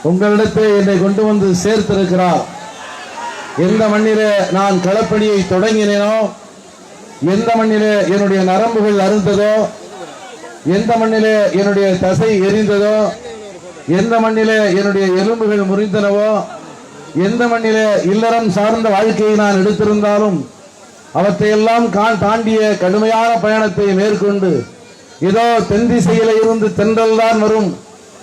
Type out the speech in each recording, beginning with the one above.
உங்களிடத்தில் என்னை கொண்டு வந்து சேர்த்திருக்கிறார். எந்த மண்ணிலே நான் களப்பணியை தொடங்கினேனோ, எந்த மண்ணிலே என்னுடைய நரம்புகள் அறுந்ததோ, எந்த மண்ணிலே என்னுடைய தசை எரிந்ததோ, எந்த மண்ணிலே என்னுடைய எலும்புகள் முறிந்தனவோ, எந்த மண்ணிலே இல்லறம் சார்ந்த வாழ்க்கையை நான் எடுத்திருந்தாலும் அவற்றையெல்லாம் தாண்டிய கடுமையான பயணத்தை மேற்கொண்டு இதோ தென் திசையில இருந்து தென்றல் தான் வரும்,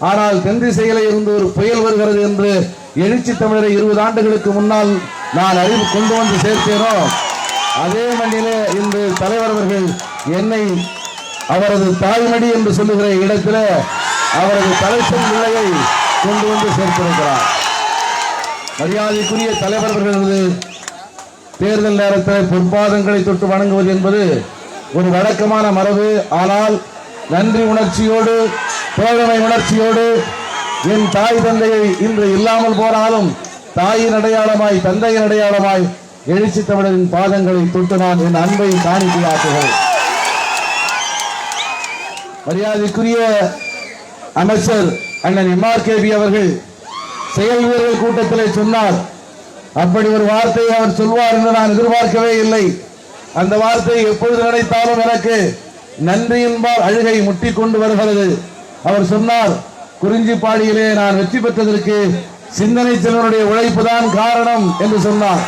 ஆனால் தென் திசையில இருந்து ஒரு புயல் வருகிறது என்று எழுச்சி தமிழரை 20 ஆண்டுகளுக்கு முன்னால் நான் அறிவு கொண்டு வந்து சேர்த்தேனோ, அதே மண்ணிலே இன்று தலைவர் அவர்கள் என்னை அவரது தாய்மடி என்று சொல்லுகிற இடத்துல அவரது தலைச்சன் பிள்ளையை கொண்டு வந்து சேர்த்திருக்கிறார். மரியாதைக்குரிய தலைவர் அவர்களது தேர்தல் நேரத்தில் பொற்பாதங்களை தொட்டு வணங்குவது என்பது ஒரு வழக்கமான மரபு. ஆனால் நன்றி உணர்ச்சியோடு, தோழமை உணர்ச்சியோடு என் தாய் தந்தையை இன்று இல்லாமல் போனாலும் தாயின் அடையாளமாய், தந்தையின் அடையாளமாய் எழுச்சி தமிழரின் பாதங்களை தொட்டு நான் என் அன்பை காணிக்கையாக்குகிறேன். மரியாதைக்குரிய அமைச்சர் அண்ணன் MRKB அவர்கள் செயல் வீரர்கள் கூட்டத்தில் சொன்னார். அப்படி ஒரு வார்த்தையை அவர் சொல்வார் என்று நான் எதிர்பார்க்கவே இல்லை. அந்த வார்த்தை எப்பொழுது நினைத்தாலும் எனக்கு நன்றி என்பார் அழுகை முட்டி கொண்டு வருகிறது. அவர் சொன்னார், குறிஞ்சிப்பாடியிலே நான் வெற்றி பெற்றதற்கு சிந்தனை செல்வனுடைய உழைப்பு தான் காரணம் என்று சொன்னார்.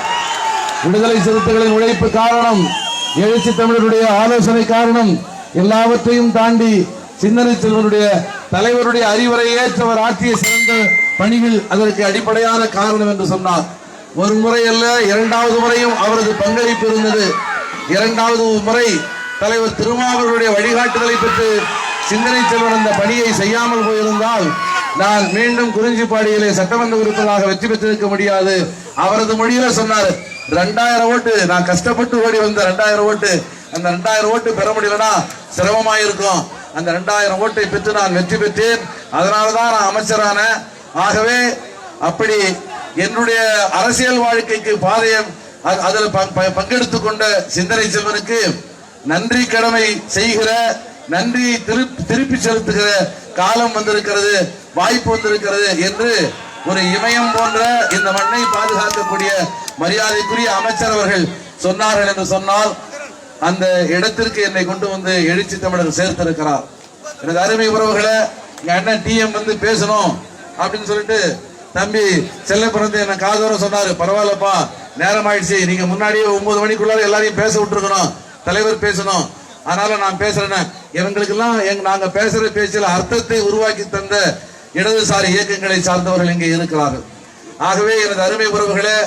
விடுதலை சிறுத்தைகளின் உழைப்பு காரணம், எழுச்சி தமிழருடைய ஆலோசனை காரணம், எல்லாவற்றையும் தாண்டி சிந்தனை செல்வனுடைய தலைவருடைய அறிவுரை ஏற்றவர் ஆற்றிய சிறந்த பணிகள் அதற்கு அடிப்படையான காரணம் என்று சொன்னார். ஒரு முறை அல்ல, 2வது முறையும் அவரது பங்களிப்பு இருந்தது. 2வது முறை தலைவர் திருமாவளவனுடைய வழிகாட்டுதலை பெற்று சிந்தனை செல்வன் அந்த பணியை செய்யாமல் போயிருந்தால் நான் மீண்டும் குறிஞ்சிப்பாடியிலே சட்டமன்ற உறுப்பினராக வெற்றி பெற்றிருக்க முடியாது. அவரது மொழியில சொன்னார், 2000 ஓட்டு நான் கஷ்டப்பட்டு ஓடி வந்த 2000 ஓட்டு, அந்த 2000 ஓட்டு பெற முடியலன்னா சிரமமாயிருக்கும். அந்த 2000 ஓட்டை பெற்று நான் வெற்றி பெற்றேன். அதனாலதான் நான் அமைச்சரான. ஆகவே அப்படி என்னுடைய அரசியல் வாழ்க்கைக்கு பாதையை அதில் பங்கெடுத்துக் கொண்ட சிந்தனை செல்வனுக்கு நன்றி கடமை செய்கிற, நன்றி திருப்பி செலுத்துகிற காலம் வந்திருக்கிறது, வாய்ப்பு வந்திருக்கிறது என்று ஒரு இமயம் போன்ற இந்த மண்ணை பாதுகாக்கக்கூடிய மரியாதைக்குரிய அமைச்சர் அவர்கள் சொன்னார்கள் என்று சொன்னால் அந்த இடத்திற்கு என்னை கொண்டு வந்து எழுச்சி தமிழர் சேர்த்திருக்கிறார். எனது அருமை உறவுகளை, எங்க அண்ணன் TM வந்து பேசணும் அப்படின்னு சொல்லிட்டு தம்பி செல்ல பிறந்து என்ன காதோர சொன்னாரு, பரவாயில்லப்பா நேரம் ஆயிடுச்சு, நீங்க முன்னாடியே 9 மணிக்குள்ளார எல்லாரையும் பேச விட்டுருக்கணும், தலைவர் பேசணும், அதனால நான் பேசுறேன். எங்களுக்கெல்லாம் நாங்க பேசுற பேச்சில் அர்த்தத்தை உருவாக்கி தந்த இடதுசாரி இயக்கங்களை சார்ந்தவர்கள் இங்கே இருக்கிறார்கள். ஆகவே எனது அருமை உறவுகளே,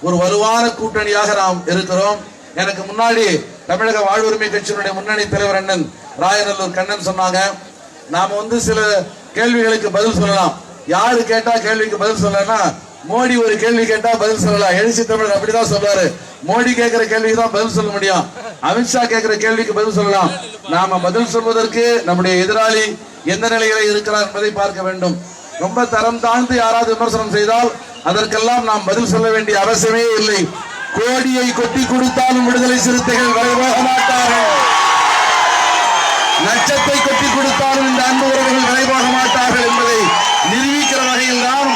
ஒரு வலுவான கூட்டணியாக நாம் இருக்கிறோம். எனக்கு முன்னாடி தமிழக வாழ்வுரிமை கட்சியினுடைய முன்னணி தலைவர் அண்ணன் ராயநல்லூர் கண்ணன் சொன்னாங்க, நாம வந்து சில கேள்விகளுக்கு பதில் சொல்லலாம். யாரு கேட்டா கேள்விக்கு பதில் சொல்லலாம், மோடி ஒரு கேள்வி கேட்டா பதில் சொல்லலாம். எழுச்சி தமிழர் அப்படிதான் சொல்றாரு, மோடி கேட்கிற கேள்விக்கு தான் பதில் சொல்ல முடியும், அமித்ஷா கேட்கிற கேள்விக்கு பதில் சொல்லலாம். நாம பதில் சொல்வதற்கு நம்முடைய எதிராளி எந்த நிலையில இருக்கிறார் என்பதை பார்க்க வேண்டும். ரொம்ப தரம் தாழ்ந்து யாராவது விமர்சனம் செய்தால் அதற்கெல்லாம் நாம் பதில் சொல்ல வேண்டிய அவசியமே இல்லை. கோடியை கொட்டி கொடுத்தாலும் விடுதலை சிறுத்தைகள் விரைவாக மாட்டார்கள், லட்சத்தை கொட்டி கொடுத்தாலும் இந்த அன்பு உறவுகள் விரைவாக மாட்டார்கள் என்பதை நிரூபிக்கிற வகையில் தான்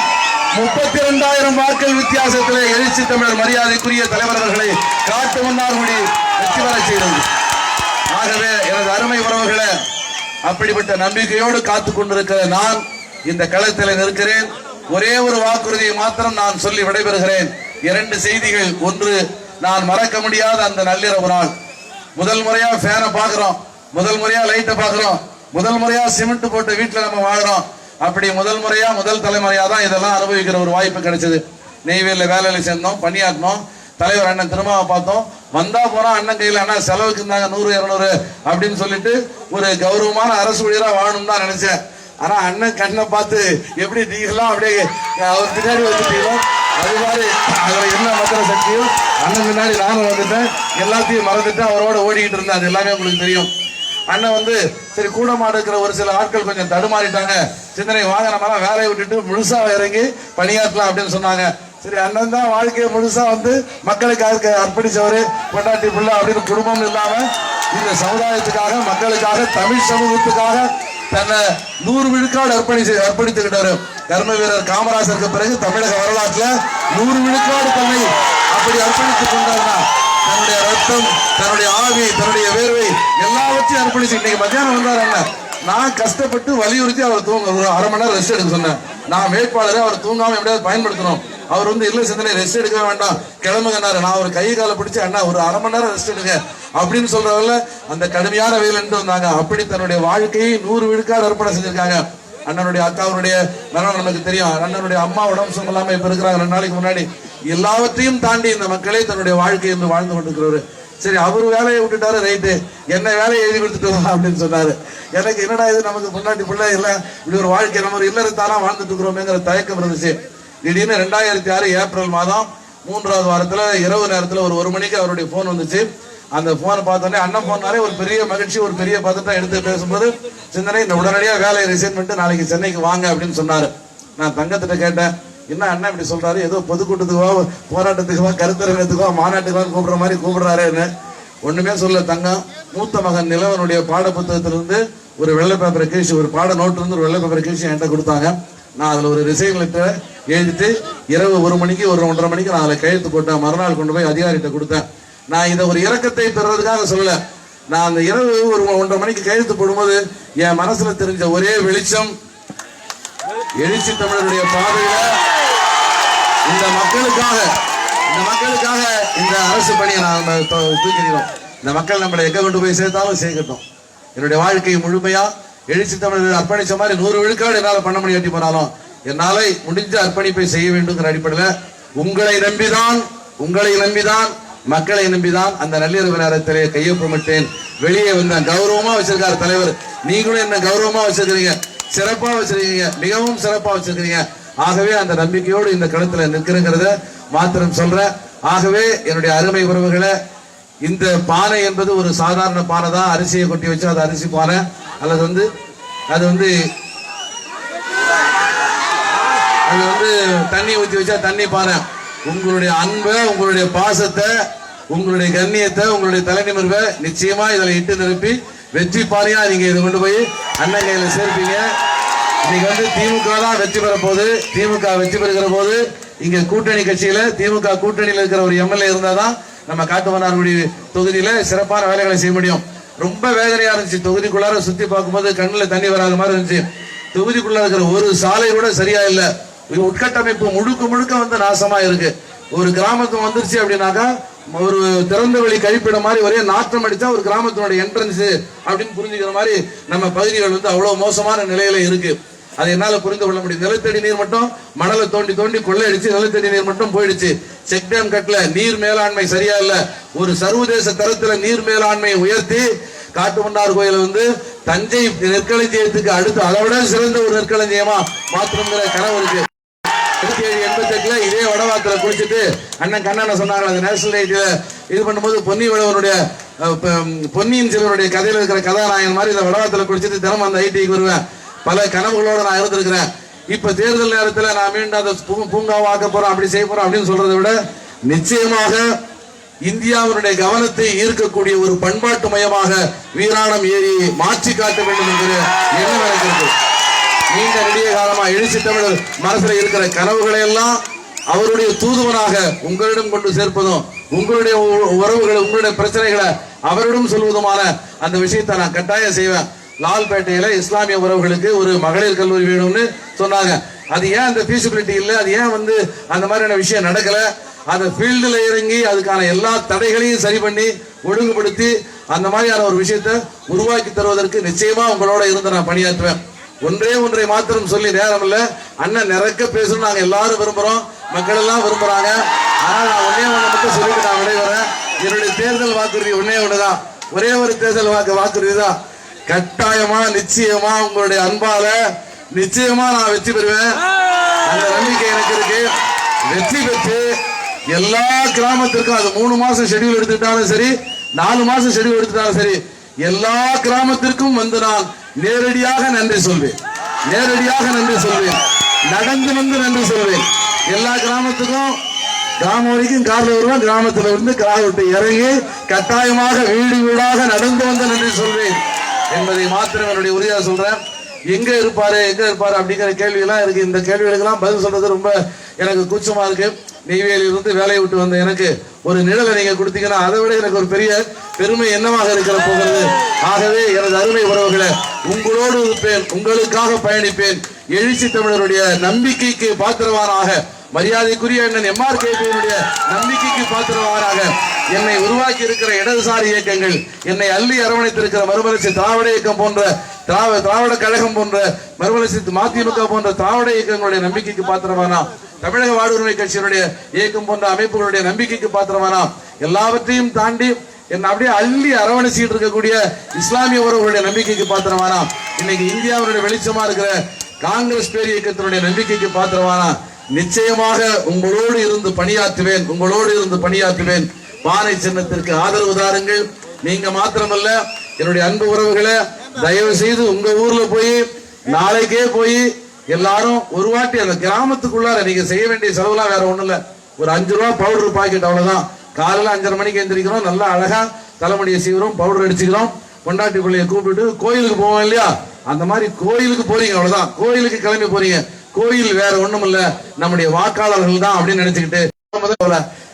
32,000 வாக்குகள் வித்தியாசத்திலே எழுச்சி தமிழர் மரியாதைக்குரிய தலைவர் அவர்களை காட்டு மன்னார்குடி வெற்றி பெற செய்தது. ஆகவே எனது அருமை உறவுகளை, அப்படிப்பட்ட நம்பிக்கையோடு காத்துக் கொண்டிருக்கிற நான் இந்த களத்தில் இருக்கிறேன். ஒரே ஒரு வாக்குறுதியை மாத்திரம் நான் சொல்லி விடைபெறுகிறேன். 2 செய்திகள். ஒன்று, நான் மறக்க முடியாத அந்த நள்ளிரவு நாள். முதல் முறையா ஃபேனை பாக்குறோம், முதல் முறையா லைட்டை பாக்குறோம், முதல் முறையா சிமெண்ட் போட்ட வீட்டுல நம்ம வாழ்றோம். அப்படி முதல் முறையா முதல் தலைமுறையா தான் இதெல்லாம் அனுபவிக்கிற ஒரு வாய்ப்பு கிடைச்சது. நெய்வேலியில் வேலையில சேர்ந்தோம், பணியாற்றினோம், தலைவர் அண்ணன் திருமாவை பார்த்தோம். வந்தா போனா அண்ணன் கையில் அண்ணா செலவுக்கு இருந்தாங்க 100-200 அப்படின்னு சொல்லிட்டு ஒரு கௌரவமான அரசு ஊழியரா வாழணும் தான் நினைச்சேன். ஆனா அண்ணன் கண்ணை பார்த்து எப்படி நீங்களாம் அப்படியே அவர் பின்னாடி வந்துட்டீங்களோ அது மாதிரி அதுல என்ன மத்திர சக்தியும் அண்ணன் பின்னாடி நானும் வந்துட்டேன், எல்லாத்தையும் மறந்துட்டு அவரோட ஓடிக்கிட்டு இருந்தேன். அது எல்லாமே உங்களுக்கு தெரியும். அண்ணன் வந்து சரி கூட மாடு இருக்கிற ஒரு சில ஆட்கள் கொஞ்சம் தடுமாறிட்டாங்க, சிந்தனை வாங்க நம்மளாம் வேலையை விட்டுட்டு முழுசா இறங்கி பணியாற்றலாம் அப்படின்னு சொன்னாங்க. சரி, அண்ணன் தான் வாழ்க்கையை முழுசா வந்து மக்களுக்காக அர்ப்பணிச்சவரு, பொண்டாட்டி பிள்ளை அப்படின்னு குடும்பம் இல்லாம இந்த சமுதாயத்துக்காக, மக்களுக்காக, தமிழ் சமூகத்துக்காக தன்னை 100 விழுக்காடு அர்ப்பணித்துக்கிட்டாரு. கர்ம வீரர் காமராஜருக்கு பிறகு தமிழக வரலாற்றுல 100 விழுக்காடு தன்னை அப்படி அர்ப்பணித்துக் கொண்டாருன்னா, தன்னுடைய ரத்தம், தன்னுடைய ஆவி, தன்னுடைய வேர்வை எல்லாவற்றையும் அர்ப்பணிச்சு இன்னைக்கு மத்தியானம் வந்தார். என்ன நான் கஷ்டப்பட்டு வலியுறுத்தி அவர் தூங்க ஒரு அரை மணி நேரம் ரெஸ்ட் எடுக்க சொன்னேன். நான் வேட்பாளரை அவர் தூங்காம எப்படியாவது பயன்படுத்தணும். அவர் இல்ல சிந்தனை ரெஸ்ட் எடுக்க வேண்டாம் கிளம்புங்கன்னாரு. நான் ஒரு கை காலை பிடிச்சி அண்ணா ஒரு அரை மணி நேரம் ரெஸ்ட் எடுங்க அப்படின்னு சொல்றவங்கள அந்த கடுமையான வெயில் என்று வந்தாங்க. அப்படி தன்னுடைய வாழ்க்கையை 100 விழுக்காடு அர்ப்பணம் செஞ்சிருக்காங்க. அண்ணனுடைய அக்காவுடைய மரணம் நமக்கு தெரியும். அண்ணனுடைய அம்மா உடம்பு சொல்லாம இப்ப இருக்கிறாங்க. 2 நாளைக்கு முன்னாடி எல்லாவற்றையும் தாண்டி இந்த மக்களே தன்னுடைய வாழ்க்கை என்று வாழ்ந்து கொண்டிருக்கிறவரு. சரி, அவரு வேலையை விட்டுட்டாரு, ரைட்டு, என்ன வேலையை எழுதி கொடுத்துட்டு அப்படின்னு சொன்னாரு. எனக்கு என்னடா இது, நமக்கு முன்னாடி பிள்ளை இல்ல, இப்படி ஒரு வாழ்க்கை நம்ம ஒரு இல்லறத்தானா வாழ்ந்துட்டு இருக்கிறோமேங்கிற தயக்கம் இருந்துச்சு. திடீர்னு 2006 ஏப்ரல் மாதம் 3வது வாரத்துல இரவு நேரத்துல ஒரு மணிக்கு அவருடைய போன் வந்துச்சு. அந்த போனை பார்த்தோன்னே அண்ணன் போனாலே ஒரு பெரிய மகிழ்ச்சி, ஒரு பெரிய பதட்டம் எடுத்து பேசும்போது சிந்தனை இந்த உடனடியாக வேலையை ரிசைன் பண்ணிட்டு நாளைக்கு சென்னைக்கு வாங்க அப்படின்னு சொன்னாரு. நான் தங்கத்திட்ட கேட்டேன், என்ன அண்ணன் இப்படி சொல்றாரு, ஏதோ பொதுக்கூட்டத்துக்கோ போராட்டத்துக்கோ கருத்தரங்கத்துக்கோ மாநாட்டுக்கோ கூப்பிடுற மாதிரி கூப்பிடுறாருன்னு. ஒண்ணுமே சொல்ல தங்கம். மூத்த மகன் நிலவனுடைய பாட புத்தகத்திலிருந்து ஒரு வெள்ளை பேப்பரை கிழிச்சு, ஒரு பாட நோட்டு இருந்து ஒரு வெள்ளை பேப்பரை கிழிச்சு என்கிட்ட கொடுத்தாங்க. நான் அதுல ஒரு ரிசைன் லெட்டரை எழுதிட்டு இரவு 1 மணிக்கு 1:30 மணிக்கு நான் அதில் கையெழுத்து போட்டேன். மறுநாள் கொண்டு போய் அதிகாரிகிட்ட கொடுத்தேன். நான் இதை ஒரு இரக்கத்தை பெறுறதுக்காக சொல்லல. நான் அந்த இரவு 1:30 மணிக்கு கையெழுத்து போடும்போது என் மனசுல தெரிஞ்ச ஒரே வெளிச்சம், எழுச்சி தமிழருடைய பாதையில இந்த மக்களுக்காக இந்த அரசு பணியை நாம் தூக்கிறோம். இந்த மக்கள் நம்மளை எங்க கொண்டு போய் சேர்த்தாலும் சேர்க்கட்டும். என்னுடைய வாழ்க்கையை முழுமையா எழுச்சி தமிழர் அர்ப்பணிச்ச மாதிரி 100 விழுக்காடு என்னால பண்ண முடியாட்டி போனாலும் என்னால முடிஞ்ச அர்ப்பணிப்பை செய்ய வேண்டும்ங்கிற அடிப்படையில் உங்களை நம்பிதான் மக்களை நம்பிதான் அந்த நள்ளிரவு நேரத்திலே கையொப்பமிட்டேன். வெளியே வந்த கௌரவமா வச்சிருக்காரு தலைவர். நீங்களும் என்ன கௌரவமா வச்சிருக்கீங்க, சிறப்பா வச்சிருக்கீங்க, மிகவும் சிறப்பா வச்சிருக்கீங்க. ஆகவே அந்த நம்பிக்கையோடு இந்த களத்துல நிற்கிறத மாத்திரம் சொல்றேன். ஆகவே என்னுடைய அருமை உறவுகளை, இந்த பானை என்பது ஒரு சாதாரண பானை தான். அரிசியை கொட்டி வச்சு அது அரிசி பானை, அல்லது அது தண்ணி ஊற்றி வச்சா தண்ணி பானை. உங்களுடைய அன்பை, உங்களுடைய பாசத்தை, உங்களுடைய கண்ணியத்தை, உங்களுடைய தலைநிமிர்வை நிச்சயமா இதில் இட்டு நிரப்பி வெற்றி பானையா நீங்க இதை கொண்டு போய் அண்ணன் கையில சேர்ப்பீங்க. இன்னைக்கு திமுக தான் வெற்றி பெற போகுது. திமுக வெற்றி பெறுகிற போது இங்க கூட்டணி கட்சியில திமுக கூட்டணியில் இருக்கிற ஒரு எம்எல்ஏ இருந்தாதான் நம்ம காட்டுமன்னார்குடி தொகுதியில சிறப்பான வேலைகளை செய்ய முடியும். ரொம்ப வேதனையா இருந்துச்சு. தொகுதிக்குள்ளார சுத்தி பார்க்கும்போது கண்ணுல தண்ணி வராத மாதிரி இருந்துச்சு. தொகுதிக்குள்ள இருக்கிற ஒரு சாலை கூட சரியா இல்ல. உட்கட்டமைப்பு முழுக்க நாசமா இருக்கு. ஒரு கிராமத்துக்கு வந்துருச்சு அப்படின்னாக்கா ஒரு திறந்த வெளி கழிப்பிட மாதிரி ஒரே நாற்றம் அடிச்சா ஒரு கிராமத்தினுடைய என்ட்ரன்ஸ் அப்படின்னு புரிஞ்சுக்கிற மாதிரி நம்ம பகுதிகள் அவ்வளவு மோசமான நிலையில இருக்கு. அதை என்னால புரிந்து கொள்ள முடியும். நிலத்தடி நீர் மட்டும் மணலை தோண்டி கொள்ளையடிச்சு நிலத்தடி நீர் மட்டும் போயிடுச்சு. செக் டேம் கட்டல, நீர் மேலாண்மை சரியா இல்ல. ஒரு சர்வதேச தரத்துல நீர் மேலாண்மையை உயர்த்தி காட்டுமன்னார் கோயில தஞ்சை நெற்களஞ்சியத்துக்கு அடுத்து அளவிட சிறந்த ஒரு நெற்களஞ்சியமா மாத்திரங்கிற கனவு இருக்கு. 87-88 இதே வடவாத்துல குளிச்சுட்டு அண்ணன் கண்ணனை சொன்னாங்க. அந்த நேஷனல் ஐடியில இது பண்ணும்போது பொன்னியின் செல்வனுடைய கதையில இருக்கிற கதாநாயகன் மாதிரி இந்த வடவாத்துல குளிச்சுட்டு தினமும் அந்த ஐடிக்கு வருவேன். பல கனவுகளோட நான் இருந்திருக்கிறேன். இப்ப தேர்தல் நேரத்தில் நான் மீண்டும் அந்த பூங்காவை ஆக்க போறோம், அப்படி செய்ய போறோம் அப்படின்னு சொல்றதை விட நிச்சயமாக இந்தியாவினுடைய கவனத்தை ஈர்க்கக்கூடிய ஒரு பண்பாட்டு மையமாக வீராணம் ஏரியை மாற்றி காட்ட வேண்டும் என்கிற எண்ணம் எனக்கு இருக்கு. நீண்ட நெடிய காலமா எழுச்சி தமிழர் மனசுல இருக்கிற கனவுகளை எல்லாம் அவருடைய தூதுவனாக உங்களிடம் கொண்டு சேர்ப்பதும், உங்களுடைய உறவுகளை, உங்களுடைய பிரச்சனைகளை அவரிடம் சொல்வதுமான அந்த விஷயத்தை நான் கட்டாயம் செய்வேன். லால்பேட்டையில இஸ்லாமிய உறவுகளுக்கு ஒரு மகளிர் கல்லூரி வேணும்னு சொன்னாங்க. அது ஏன் அந்த ஃபீசிபிலிட்டி இல்லை, அது ஏன் அந்த மாதிரியான விஷயம் நடக்கல? அந்த ஃபீல்டுல இறங்கி அதுக்கான எல்லா தடைகளையும் சரி பண்ணி ஒழுங்குபடுத்தி அந்த மாதிரியான ஒரு விஷயத்தை உருவாக்கி தருவதற்கு நிச்சயமா உங்களோட இருந்து நான் பணியாற்றுவேன். ஒன்றை மாத்திரம் சொல்லி நேரம் இல்ல, அண்ணன் நிறைய பேசணும் நாங்க எல்லாரும் விரும்புறோம், மக்கள் எல்லாம் விரும்புறாங்க. ஆனால் நான் ஒன்னே ஒண்ணு மட்டும் சொல்லிட்டு நான் விடைபெறேன். என்னுடைய தேர்தல் வாக்குறுதி ஒன்னே ஒண்ணுதான், ஒரே ஒரு தேர்தல் வாக்குறுதி தான். கட்டாயமா நிச்சயமா உங்களுடைய அன்பால நிச்சயமா நான் வெற்றி பெறுவேன். அந்த நம்பிக்கை எனக்கு இருக்கு. வெற்றி பெற்று எல்லா கிராமத்திற்கும், அது 3 மாசம் ஷெட்யூல் எடுத்துட்டாலும் சரி, 4 மாசம் ஷெட்யூல் எடுத்துட்டாலும் சரி, எல்லா கிராமத்திற்கும் நான் நேரடியாக நன்றி சொல்வேன். நடந்து நன்றி சொல்வேன். எல்லா கிராமத்துக்கும், கிராமம் வரைக்கும் கார்ல வருவேன். கிராமத்துல இருந்து கார் விட்டு இறங்கி கட்டாயமாக வீடு வீடாக நடந்து நன்றி சொல்வேன் என்பதை மாத்திரம் என்னுடைய உறுதியாக சொல்றேன். எங்க இருப்பாரு அப்படிங்கிற கேள்வி எல்லாம் இருக்கு. இந்த கேள்விகளுக்கெல்லாம் பதில் சொல்றது ரொம்ப எனக்கு கூச்சமா இருக்கு. நெய்வேலியிலிருந்து வேலையை விட்டு வந்த எனக்கு ஒரு நிழலை நீங்க கொடுத்தீங்கன்னா அதை விட எனக்கு ஒரு பெரிய பெருமை என்னவாக இருக்கிற போகிறது. ஆகவே எனது அருமை உறவுகளை உங்களோடு இருப்பேன், உங்களுக்காக பயணிப்பேன். எழுச்சி தமிழருடைய நம்பிக்கைக்கு பாத்திரவானாக, மரியாதைக்குரிய அண்ணன் MRKP-யினுடைய நம்பிக்கைக்கு பாத்திரவானாக என்னை உருவாக்கி இருக்கிற இடதுசாரி இயக்கங்கள், என்னை அள்ளி அரவணைத்திருக்கிற மறுமலர்ச்சி திராவிட இயக்கம் போன்ற திராவிட கழகம் போன்ற மறுமலர்ச்சி மதிமுக போன்ற திராவிட இயக்கங்களுடைய நம்பிக்கைக்கு பாத்திரமானா, தமிழக வாழ்வுரிமை கட்சியினுடைய இயக்கம் போன்ற அமைப்புகளுடைய நம்பிக்கைக்கு பாத்திரமானா, எல்லாவற்றையும் தாண்டி என்ன அப்படியே அள்ளி அரவணைச்சிட்டு இருக்கக்கூடிய இஸ்லாமிய உறவுகளுடைய நம்பிக்கைக்கு பாத்திரமானா, இன்னைக்கு இந்தியாவுடைய வெளிச்சமா இருக்கிற காங்கிரஸ் பேர் இயக்கத்தினுடைய நம்பிக்கைக்கு பாத்திரமானா, நிச்சயமாக உங்களோடு இருந்து பணியாற்றுவேன். பானை சின்னத்திற்கு ஆதரவு தாருங்கள். நீங்க மாத்திரமல்ல, என்னுடைய அன்பு உறவுகளை தயவு செய்து உங்க ஊர்ல போய் நாளைக்கே போய் எல்லாரும் ஒரு வாட்டி அந்த கிராமத்துக்குள்ளார நீங்க செய்ய வேண்டிய செலவுலாம் வேற ஒண்ணும் இல்ல. ஒரு 5 ரூபா பவுடர் பாக்கெட், அவ்வளவுதான். காலையில 5:30 மணிக்கு எந்திரிக்கிறோம், நல்லா அழகா தலைமுடியை சீவிரோம், பவுடர் அடிச்சுக்கிறோம், கொண்டாட்டி பிள்ளைய கூப்பிட்டு கோயிலுக்கு போவோம் இல்லையா, அந்த மாதிரி கோயிலுக்கு போறீங்க, அவ்வளவுதான். கோயிலுக்கு கிளம்பி போறீங்க. கோயில் வேற ஒண்ணும் இல்ல, நம்முடைய வாக்காளர்கள் தான் அப்படின்னு நினைச்சுக்கிட்டு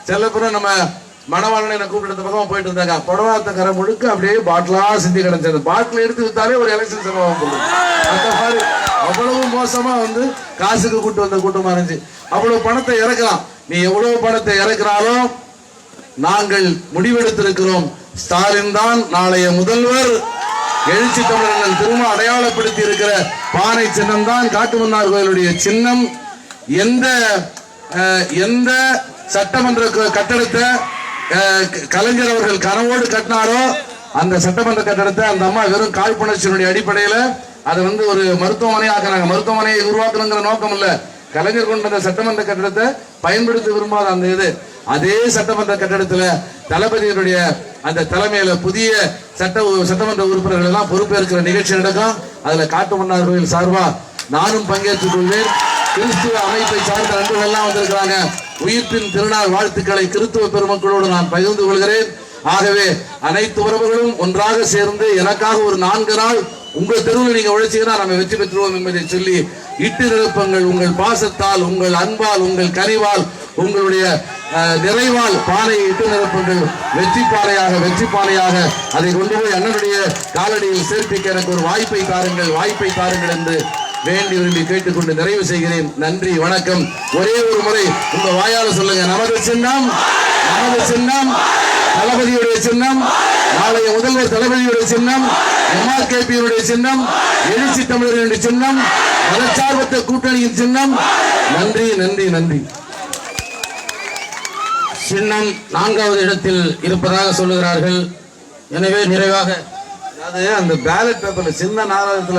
சில பேர் நம்ம மணவாளனை கூப்பிட்டு பக்கமா போயிட்டு இருந்தாங்க. புடவாத்த கரை முழுக்க அப்படியே பாட்டிலா சிந்தி கிடந்தது. பாட்டில் எடுத்து வித்தாலே ஒரு எலெக்ஷன் செலவாக போகுது. அந்த மாதிரி அவ்வளவு மோசமா காசுக்கு கூட்டு வந்த கூட்டமா இருந்துச்சு. அவ்வளவு பணத்தை இறக்கலாம். நீ எவ்வளவு பணத்தை இறக்கிறாலும் நாங்கள் முடிவெடுத்திருக்கிறோம், ஸ்டாலின் தான் நாளைய முதல்வர். எழுச்சி தமிழர்கள் திரும்ப அடையாளப்படுத்தி இருக்கிற பானை சின்னம் தான் காட்டுமன்னார் கோயிலுடைய சின்னம். எந்த சட்டமன்ற கட்டடத்தை கலைஞர் அவர்கள் கனவோடு கட்டினாரோ அந்த சட்டமன்ற கட்டடத்தை அந்த அம்மா வெறும் காழ்ப்புணர்ச்சியினுடைய அடிப்படையில அதை ஒரு மருத்துவமனை ஆக்குறாங்க. மருத்துவமனையை உருவாக்கணுங்கிற நோக்கம் இல்ல, கலைஞர் கொண்ட அந்த சட்டமன்ற கட்டடத்தை பயன்படுத்த விரும்பாத அந்த அதே சட்டமன்ற கட்டடத்துல தளபதியினுடைய அந்த தலைமையில புதிய சட்டமன்ற உறுப்பினர்கள் எல்லாம் பொறுப்பேற்கிற நிகழ்ச்சி நடக்கும். அதுல காட்டுமன்னார் கோயில் சார்பா நானும் பங்கேற்றுக் கொள்வேன். கிறிஸ்துவ அமைப்பை சார்ந்த நண்பர்கள் எல்லாம் வந்திருக்கிறாங்க. உயிர்ப்பின் திருநாள் வாழ்த்துக்களை கிறிஸ்துவ பெருமக்களோடு நான் பகிர்ந்து கொள்கிறேன். ஆகவே அனைத்து உறவுகளும் ஒன்றாக சேர்ந்து எனக்காக ஒரு 4 நாள் உங்கள் தெருவில் நீங்க உழைச்சீங்கன்னா நம்ம வெற்றி பெற்றுவோம் என்பதை சொல்லி இட்டு நிரப்புங்கள். உங்கள் பாசத்தால், உங்கள் அன்பால், உங்கள் கனிவால், உங்களுடைய நிறைவால் பானையை இட்டு நிரப்புங்கள். வெற்றி பானையாக அதை கொண்டு போய் அண்ணனுடைய காலடியில் சேர்ப்பிக்க எனக்கு ஒரு வாய்ப்பை தாருங்கள் என்று வேண்டி விரும்பி கேட்டுக்கொண்டு நிறைவு செய்கிறேன். நன்றி, வணக்கம். ஒரே ஒரு முறை உங்க வாயால சொல்லுங்க, நமது சின்னம் தளபதியுடைய சின்னம், நாளைய முதல்வர் தளபதியுடைய சின்னம், MRKP-யுடைய சின்னம், எழுச்சி தமிழர்களுடைய சின்னம், மதச்சார்பற்ற கூட்டணியின் சின்னம். நன்றி நன்றி நன்றி. சின்னம் 4வது இடத்தில் இருப்பதாக சொல்லுகிறார்கள். எனவே நிறைவாக அந்த பேலட் பேப்பர்ல சின்ன நாடகத்துல